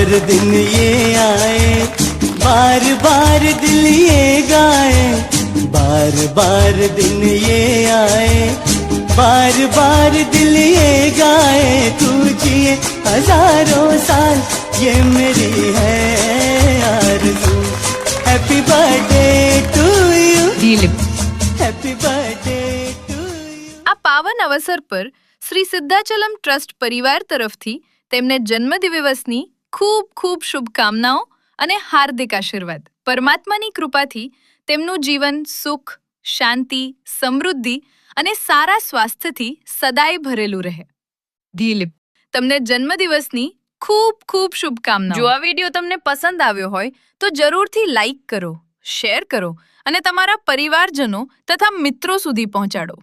बार दिन ये आए, बार बार दिल ये गाए, बार बार दिन ये आए, बार बार दिल ये गाए, तू जिए हजारों साल ये मेरी है आरज़ू। Happy birthday to you, Dilip happy birthday to you. આ પાવન અવસર પર શ્રી સિદ્ધાચલમ ટ્રસ્ટ પરિવાર તરફથી તેમને જન્મદિવસની ખૂબ ખૂબ શુભકામનાઓ અને હાર્દિક આશીર્વાદ। પરમાત્માની કૃપાથી તેમનું જીવન સુખ, શાંતિ, સમૃદ્ધિ અને સારા સ્વાસ્થ્યથી સદાય ભરેલું રહે। દિલીપ તમને જન્મદિવસની ખૂબ ખૂબ શુભકામનાઓ। જો આ વિડીયો તમને પસંદ આવ્યો હોય તો જરૂરથી લાઈક કરો, શેર કરો અને તમારા પરિવારજનો તથા મિત્રો સુધી પહોંચાડો।